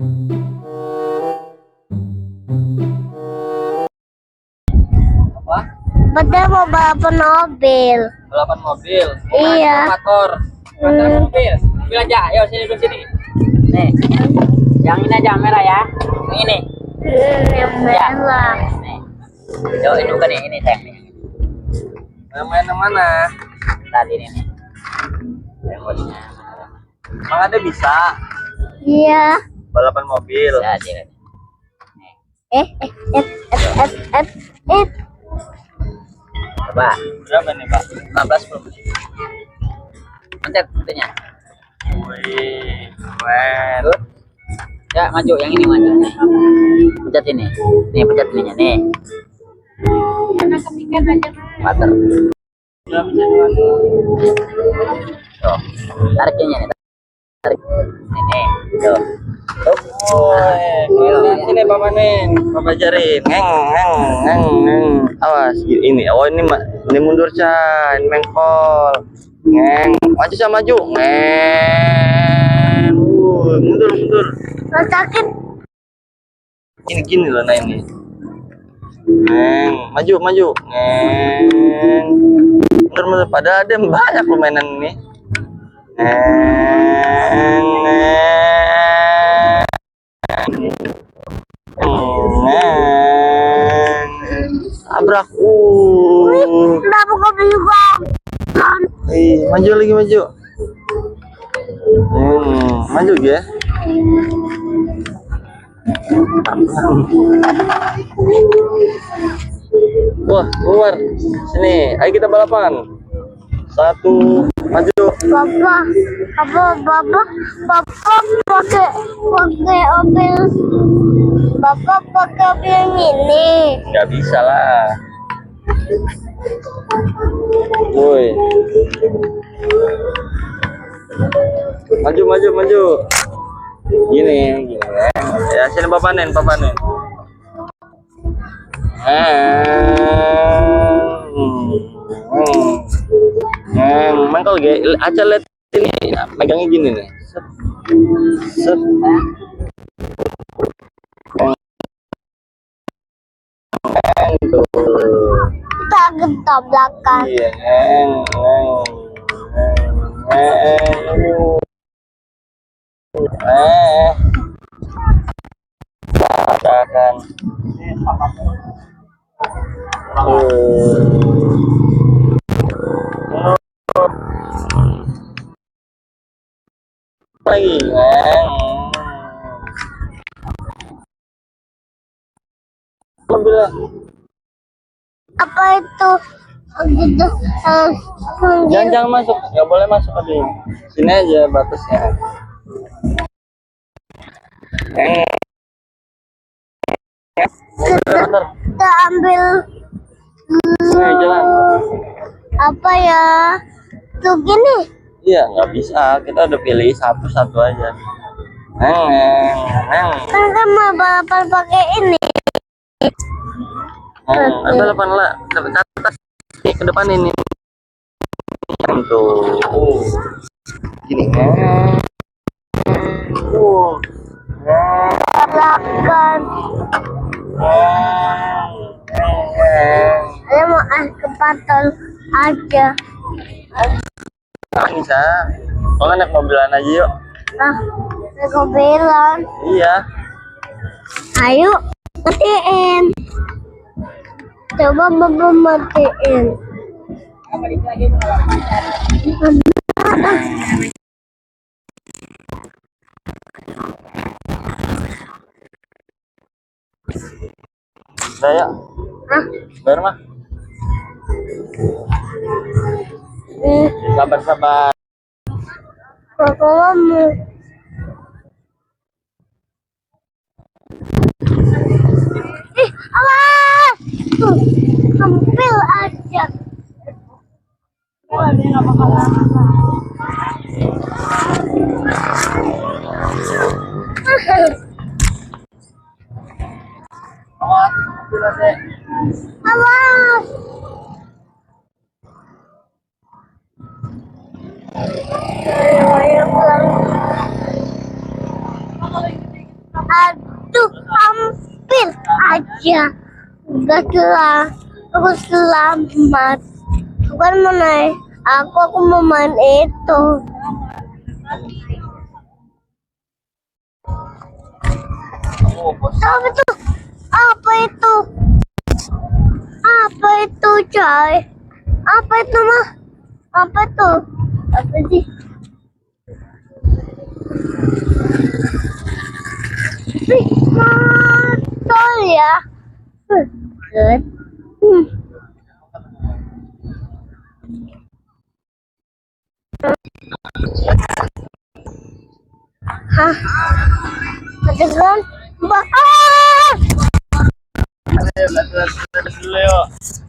Apa? Padahal mau balapan mobil. Balapan mobil. Iya. Motor. Mobil. Mobil aja. Ayo sini dulu sini. Nih. Yang ini aja merah ya. Yang ini. Yang merah. Nih. Yo, ini bukan nih, ini sayang nih. Main yang mana? Tadi nih. Remote-nya. Emang ada bisa? Iya. Balapan mobil. Jadi. Eh. Coba. Berapa nih, Pak? 15 belum? Pencet fotonya. Wih, keren. Ya, maju yang ini maju. Pencet ini. Nih, pencet ininya nih. Water. Tuh, tarik ininya nih. Tarik. Ini. Tuh. Sini Papa Nen, Papa ajarin. Ngeng. Awas, ini. Oh ini mundur Chan, mengkol. Ngeng, maju sama maju. Ngeng. Mundur. Sakit. Gini loh nah ini. Ngeng, maju. Ngeng. Mundur. Padahal ada banyak permainan ini. Abrak. Kenapa kau juga? Maju lagi. Maju ya. Wah, keluar. Sini, ayo kita balapan. 1, maju. Bapak pakai mobil. Bapak pakai mobil ini. Nggak bisa lah. Woi. Maju. Gini. Ya, sini Papa Nen. Mangkal aja lihat ini, megangnya gini nih. Set. Tak tabrakan. Iya, tabrakan. Lagi, Apa itu? Gitu. Jangan masuk, nggak boleh masuk tadi. Sini aja batasnya. Kita ambil Jalan. apa ya? Tuh gini. Iya, nggak bisa. Kita udah pilih satu aja. Kan mau balapan pakai ini. Balapan lah. Ke atas. Ke depan ini. Tuh. Gini. Tabrakan. Saya mau ke patol aja. Bisa. Kalau naik mobilan aja yuk. Nah, aku bilang. Iya. Ayo, matiin. Coba Bapak matiin. Udah ya. Bayar mah. Sabar. Kamu. Awas! Ambil aja. Dia nggak bakal lama. Awas! Ayo pulang. Aduh, hampir aja. Gak selamat. Aku selamat. Bukan mau naik. Aku mau main itu. Apa itu? Apa itu? Apa itu, coy? Apa itu, mah? Apa itu? Apa sih? Mantul ya. Good. Hah? Ada kan?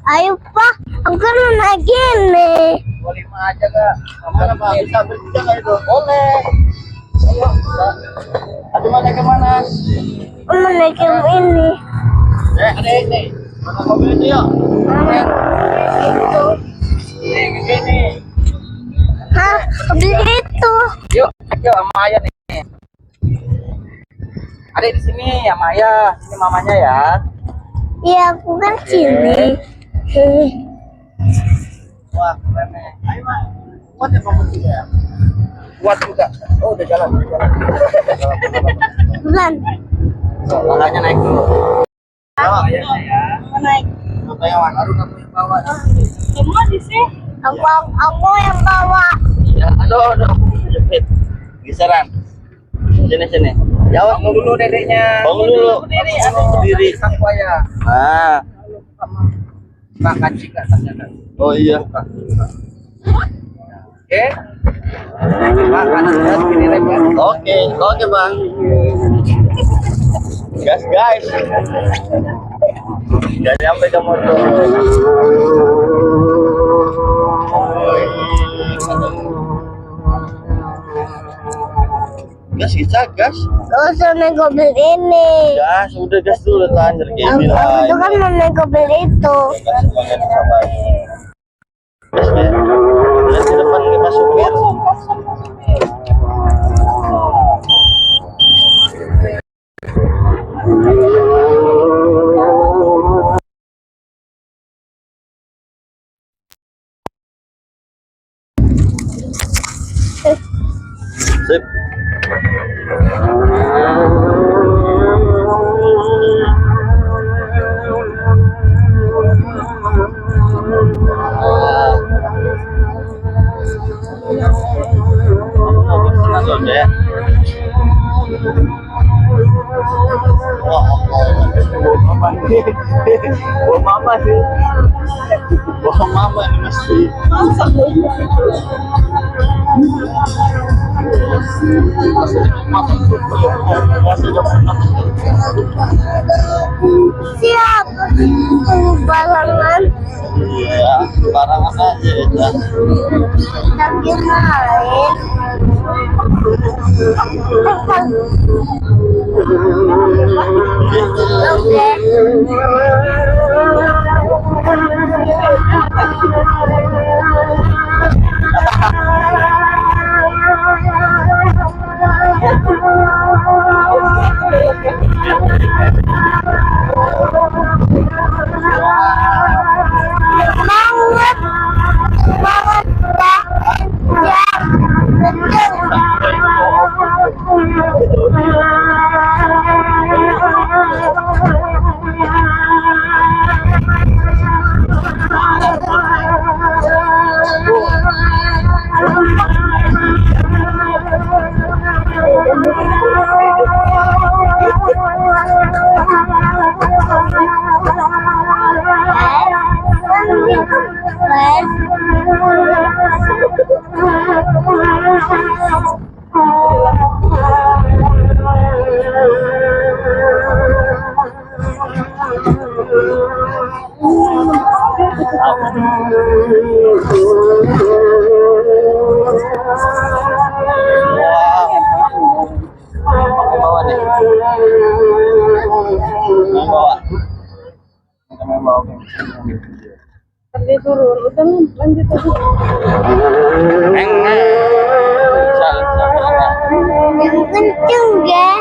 Ayo Pak, aku kan mau naik gini. Boleh aja kak. Mana pak? Bisa bertiga nggak itu? Boleh. Ayo. Aduh mana kemana? Aku mau naik yang ini. Ada ini. Mana mobil itu yuk? Mana itu? Ini. Hah? Beli itu. Yuk, yuk sama Ayah nih. Ada di sini ya Maya, ini mamanya ya. Ya aku kan sini. Wah keren nih. Ayo mak. Kuat ya kamu ya? Kuat juga. Oh udah jalan, udah jalan. Bulan. Makanya naik dulu. Ayahnya ya. Naik. Apa yang baru kamu yang bawa? Semua di sini. Aku yang bawa. Ya, aduh. Jepit. Geseran. Sini. Jawab dulu dedeknya. Bangun dulu. Berdiri. Aku ya. Ah. Pak kaci ke atasnya kan. Oh iya. Oke. Pak kanan dan kiri rem ya. Oke bang. Gas guys. Jadi sampai ke motor. Gas kita gas. Gak usah naik mobil ini. Gas udah gas dulu lanjut Aku gini lah. itu kan mau naik mobil itu. Gas sebagai sabar. Gas ya. Gas di depan kita supir. Sip. Senang loh deh. Wah, mama sih. Wah, mama ini mesti. Siap. Balangan. Iya, barangan aja ya. Lagi main. Oke. Banget. Banget ya. Pakai bawa nih. Yang bawa. Yang bawa. Tadi turun, udah lanjut aja. Yang kenceng ya. Yang kenceng ya.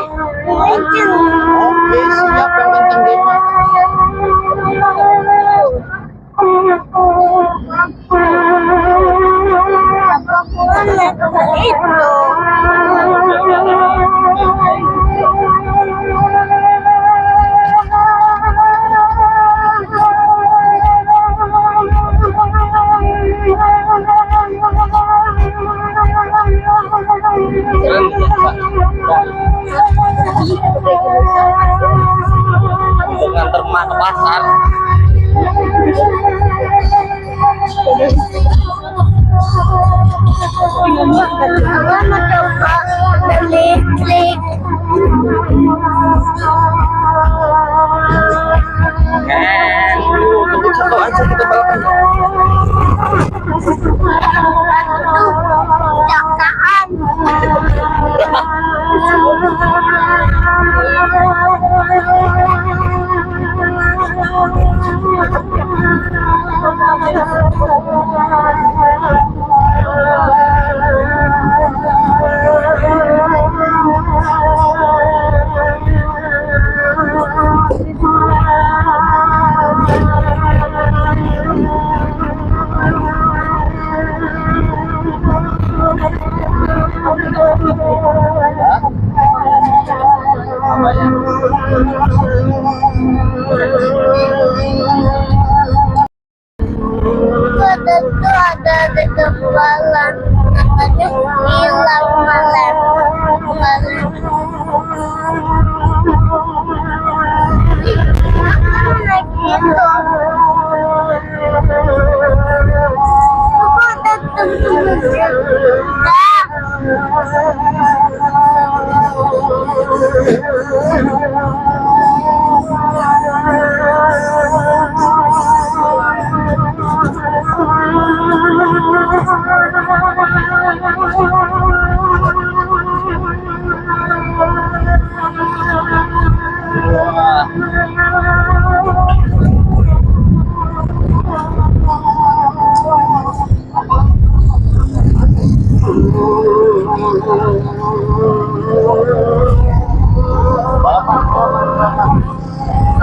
kencing. Oke, siap yang kenceng deh. Apa pulang itu? Keren ya, Pak. Untuk nganter emak ke pasar. Apa mau coba listrik? Tunggu satu aja kita balapan. Cakaan. Tentu ada kekebalan, katanya hilang malam. Naik gitu. Aku ada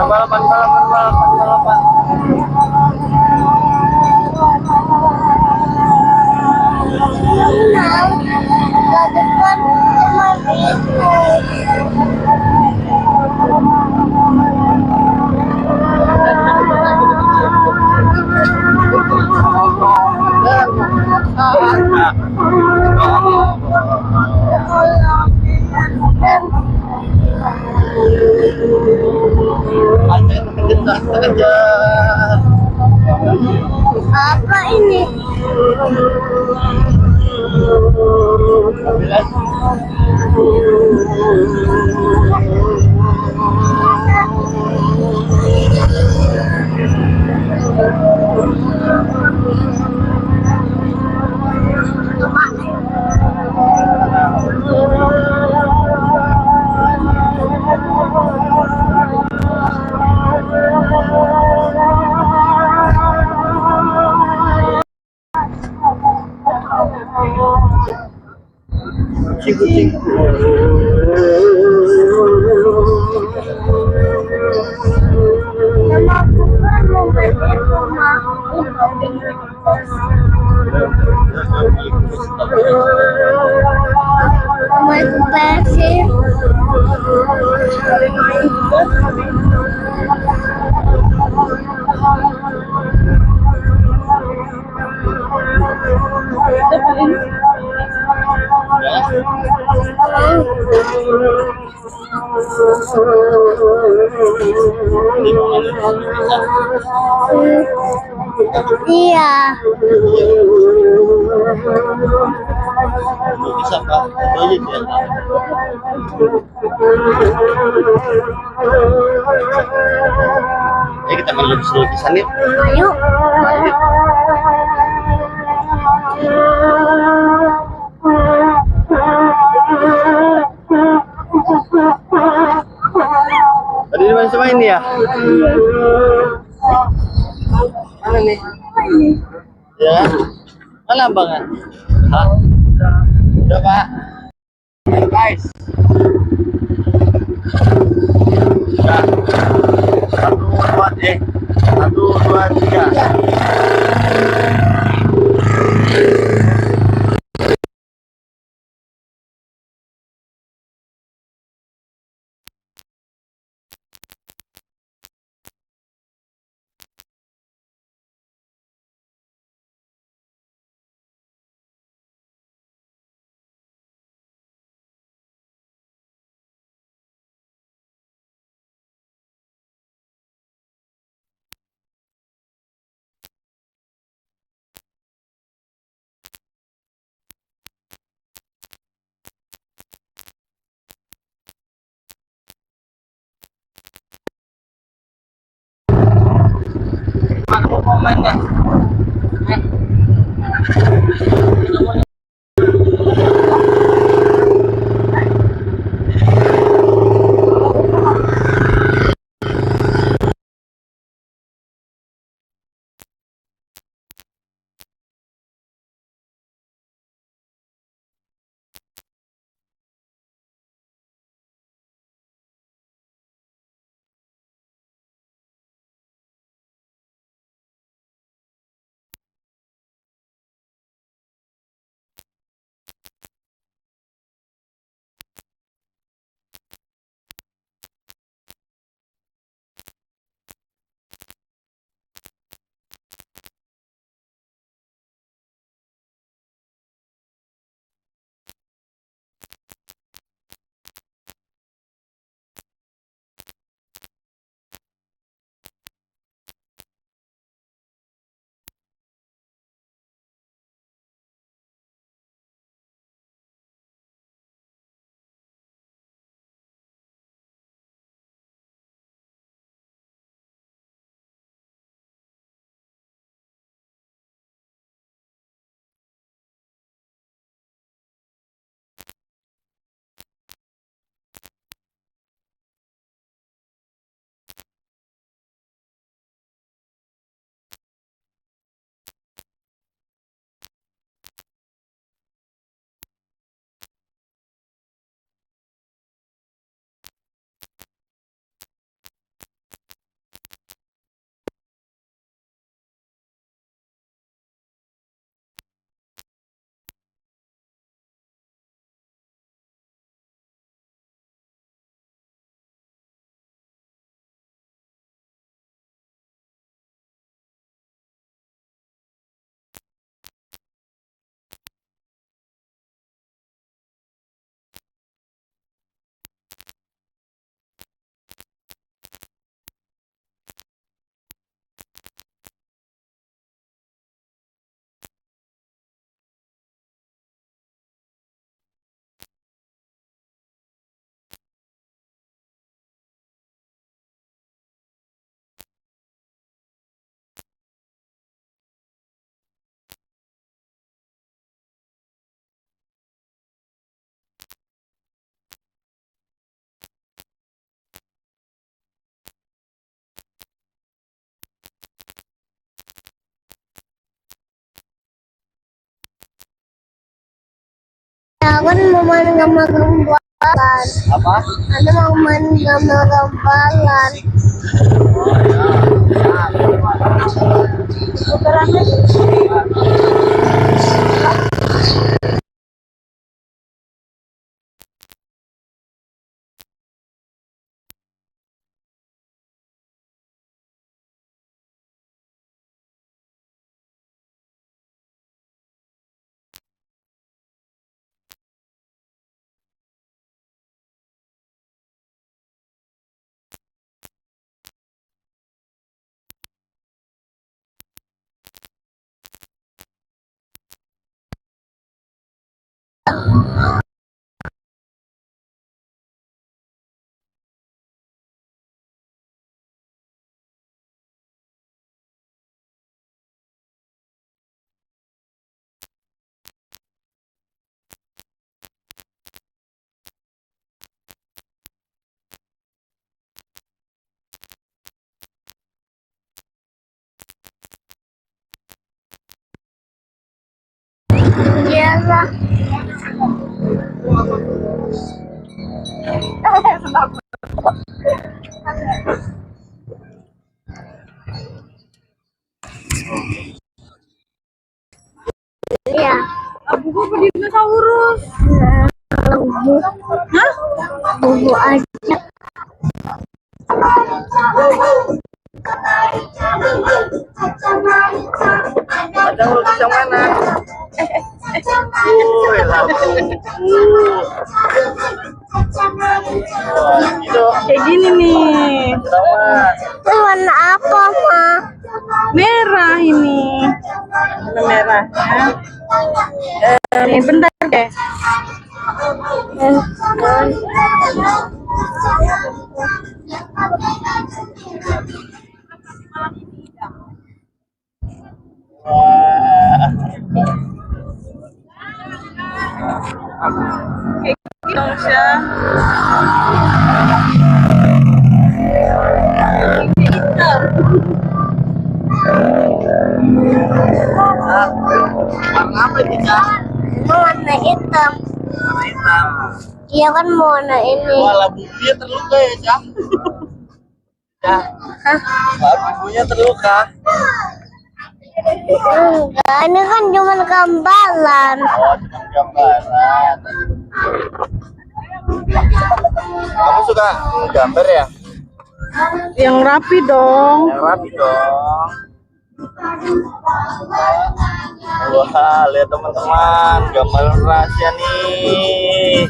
Balapan. Ke depan cuma itu. Aja. Apa ini? Kucing. Nama aku kan mau beli rumah. Mau ke Persib. Iya. Bisa Pak, itu aja dia. Kita main lukisan yuk. Ayo. Tadi di mana main ya? Mana nih? Ya, mana abangnya? Hah? Udah Pak. Ayo guys. main nggak? Eh. Ya, aku mau main gambar-gambaran. Apa? Ada mau main gambar-gambaran. Iyalah. Iya. Buku apa dinosaurus? Bubu. Hah? Bubu aja. Ada huruf yang mana? Lampu. Itu Kayak gini nih. sama. Itu warna apa, Ma? Merah ini. Warna merah ya. Nih bentar deh. Kayak gitu Sya. Hitam. Warna apa ini, Cak? Warna hitam. Warna hitam. Iya kan warna ini. Wah, labubunya terluka ya, Cak? Cak, Hah? labubunya terluka. Enggak, ini kan cuma gambaran. Oh, cuma gambaran. Kamu suka gambar ya? Yang rapi dong. Yang rapi dong. Wah, lihat teman-teman, gambar rahasia nih.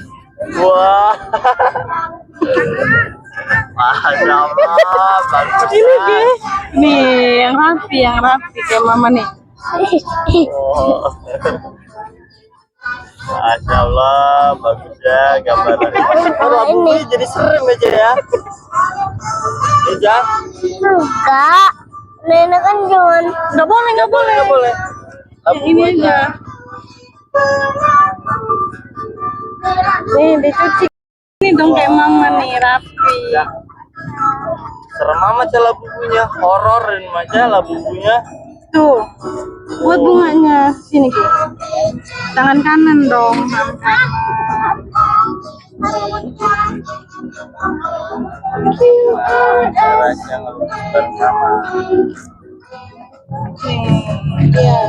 Wah. Masya Allah, bagus. Ini deh. Nih, yang rapi kayak mama nih. Oh. Masya Allah, bagus ya gambaran. Oh, labubunya jadi serem aja ya. Ya, Enggak. Nenek kan cuma Nggak boleh. nggak boleh. Yang ini aja. Nih, dicuci. Ini dong kayak mama nih, rapi. Ya. Serem amat ya labubunya, horor ini aja labubunya. Tuh, buat bunganya. Sini, Ki. Tangan kanan dong. Caranya ngelukis bersama. Nih, iya.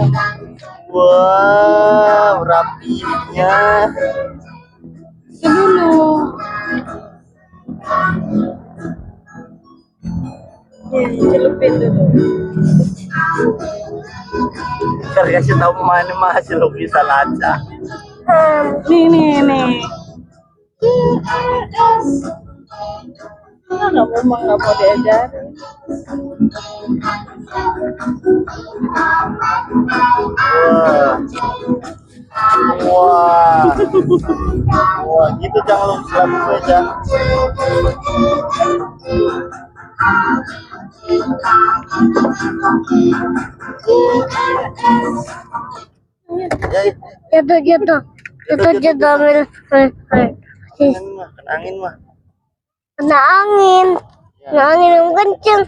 Wow, rapinya. Itu dulu. Celupin dulu. Ntar kasih tahu mana masih lukisan aja. Nih. Nggak mau diajarin. Wah. Wah, gitu jangan lukis labu aja. Ya, jatuh. Ambil. kena angin mah. Kena angin. Kena angin yang kenceng.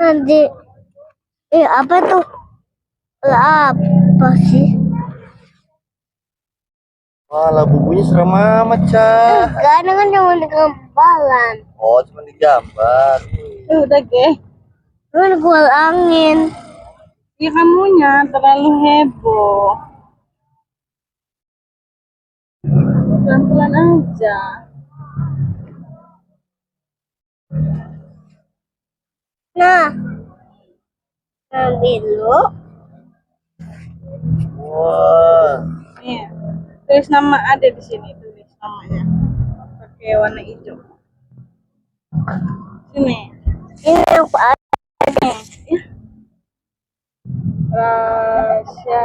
Nanti. Apa tuh? Apa sih? Wah, labubunya serem amat, Cah. Enggak, ini kan cuma di gambaran. Oh, cuma digambar. Udah, Ge. Cuma keluar angin. Ya kamunya terlalu heboh. Pelan-pelan aja. Nah. Ambil dulu. Wah. Nih, tulis nama ada di sini, tulis namanya. Pakai warna hijau. Sini. Ini yang ada. Ya. Rasya.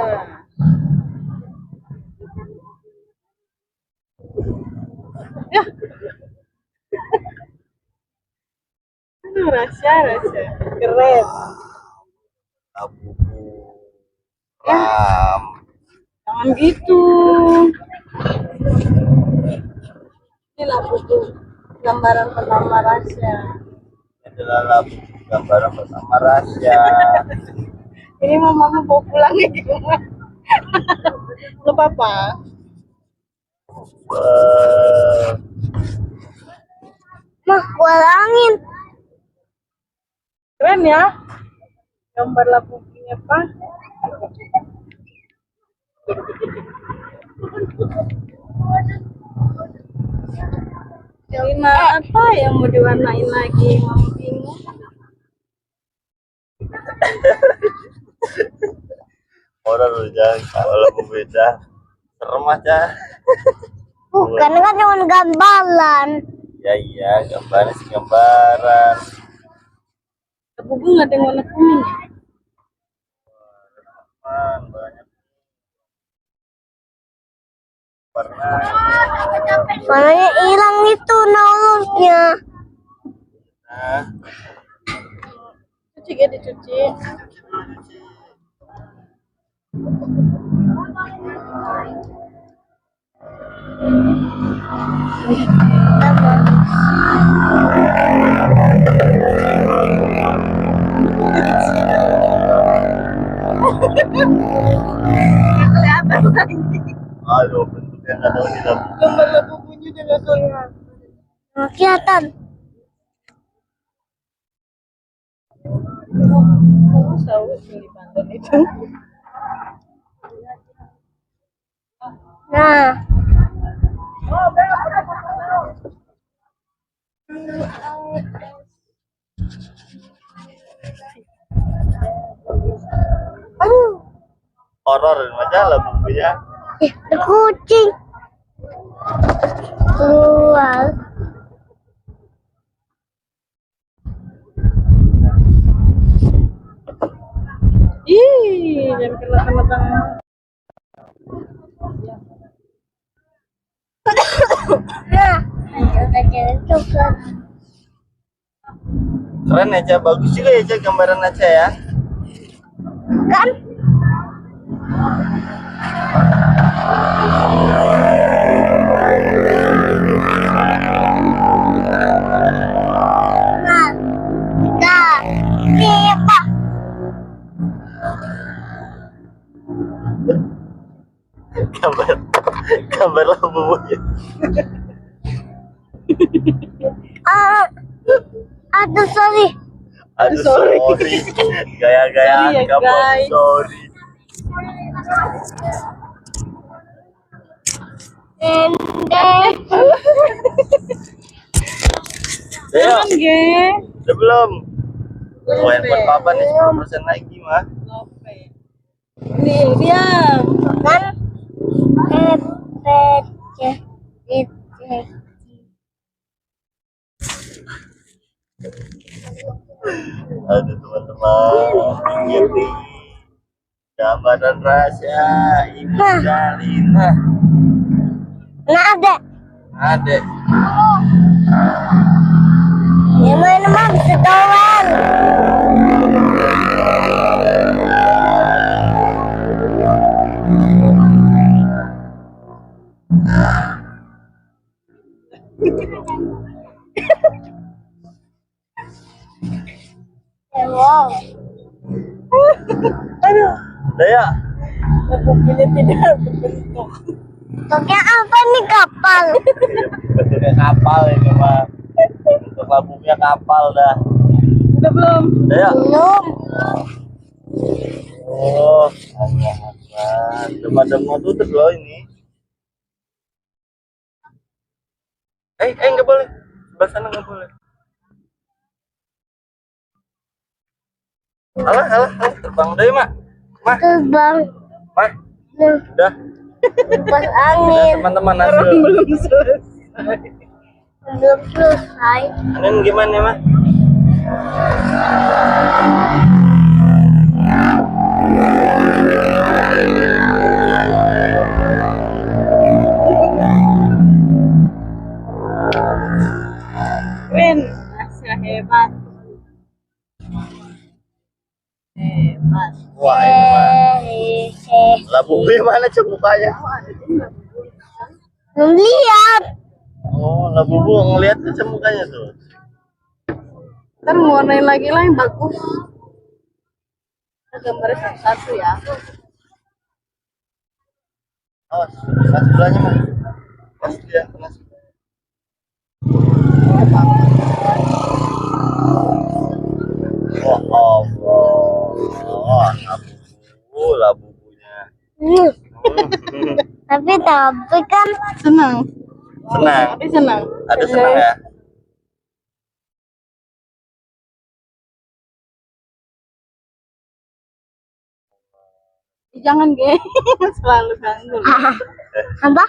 Ya. Aduh, Rasya. Keren. Labubu. Ram. Jangan gitu. Ini lah buku gambaran pertama Rasya. Ini adalah labubu gambaran bersama rahasia. Ini mama mau pulang ya di rumah. Nggak apa-apa. Wah. Mah, keluar angin. Keren ya. Gambar labubunya Pak. Lina apa yang mau diwarnain lagi? Mama bingung. Orang lu jangan kalau beda. Serem aja. Bukan, kan cuma gambaran. Ya iya, gambaran sih gambaran. Labubu nggak ada yang warna kuning ya? Banyak warna. Warnanya hilang itu naulnya. Nah, Cuci ya, dicuci. Kelihatan lagi. Aduh, bentuknya nggak tahu di dalam. Gambar labubunya udah nggak kelihatan. Kelihatan. Kamu tahu yang di Banten itu? Nah. Aduh, Horor majalah bukunya. ada kucing. Keluar. Ih, jangan kena-kena. Nah, ada cewek coklat. Keren aja, bagus juga ya Cak, gambaran aja ya. Kan? Nah, nah, siapa? Gambar gambar labubunya. Ah, aduh sorry. Aduh, Sorry. sorry. Gaya-gaya Sorry ya, kamu, guys. sorry. Endek. Ayo, Jangan, geng. udah belum? Oh, handphone papa nih 10% lagi mah. Lope. Nih, diam. Kan? Epece. Epece. Aduh teman-teman, ini gambaran rahasia Ibu Dalina. Nah, ada. Ada. Yang mana mah bisa doang. Wow. Aduh, Udah ya? labubunya tidak berbentuk. Bentuknya apa nih kapal? Bentuknya kapal ini mah. Bentuk labunya kapal dah. Udah belum? Udah ya? Belum. Oh, Allah Akbar. Udah mau tutup loh ini. Nggak boleh. Sebelah sana nggak boleh. Alah, terbang udah ya, Mak. Terbang. Mak, Nah, udah. pas Udah angin. teman-teman Orang hasil. belum selesai. Belum selesai. Anin gimana, Mak? Keren, Asya hebat. Hebat. Wah, ini mah. Labunya mana cek mukanya? Belum lihat. Oh, labubu ngeliat aja mukanya tuh. Ntar warnain lagi lah yang bagus. Kita gambarnya satu-satu ya. Awas, pas sebelahnya mah. Pas dia kena. Oh Allah, labubunya. Hmm. Tapi kan Senang. Senang. Tapi senang. Ada senang ya? Jangan geng, selalu ganggu. apa?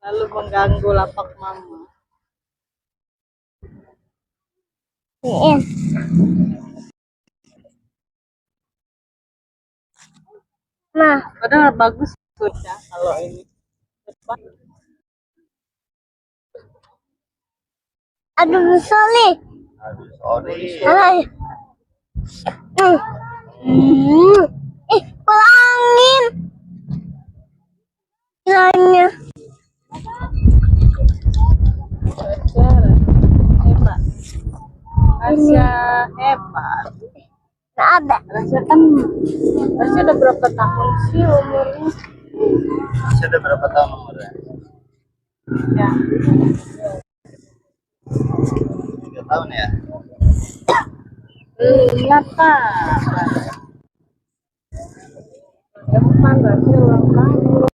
Selalu mengganggu lapak mama. Nih. Nah, Padahal bagus tuh ya kalau ini. aduh sorry. Aduh, sorry. Hai. Pelangin. Kiranya. Hebat. Rasya hebat. Nggak ada. Rasya kan Rasya udah berapa tahun sih umurnya? Masih ada berapa tahun umurnya? Ya. 3 tahun ya. Lihat Pak. Depan Rasya ulang tahun.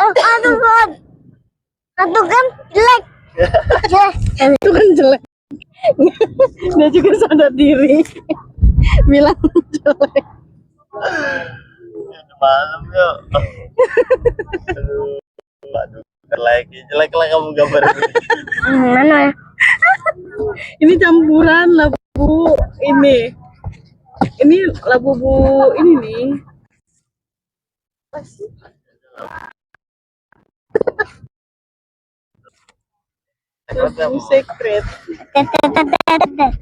Aduh kan. Aduh kan jelek. Jelek. Itu kan jelek. Dia juga sadar diri. Bilang jelek. Udah malam yuk. Aduh, lagi jelek lah kamu gambar ini. Mana ya? Ini campuran labu ini. Ini labu bu ini nih. Apa sih? Labu secret. Tetetetetet.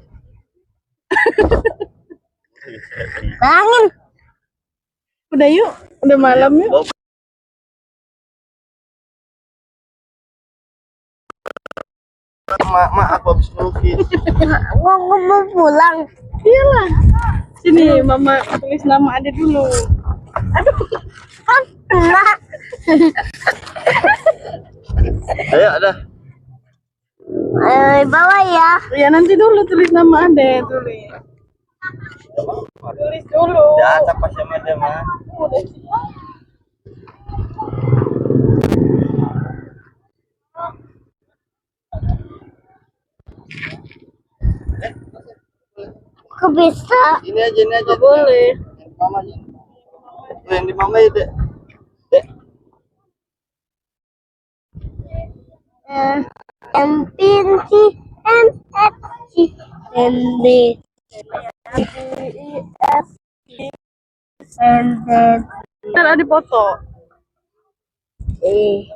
Bangun. Udah yuk, udah malam yuk. Bawa mak aku habis melukis. Gua mau pulang. Iyalah. Sini mama tulis nama Ade dulu. Aduh. Kan enggak. Ayo ada. Bawa ya. Ya nanti dulu tulis nama Ade tulis. Tulis dulu. Ya apa sama dia mah. Udah. Kok bisa? Ini aja. Nggak boleh. Yang di mama aja. Tuh, yang di mama ya dek. Dek. MPNC MFC MD EF MD Ntar ada foto. E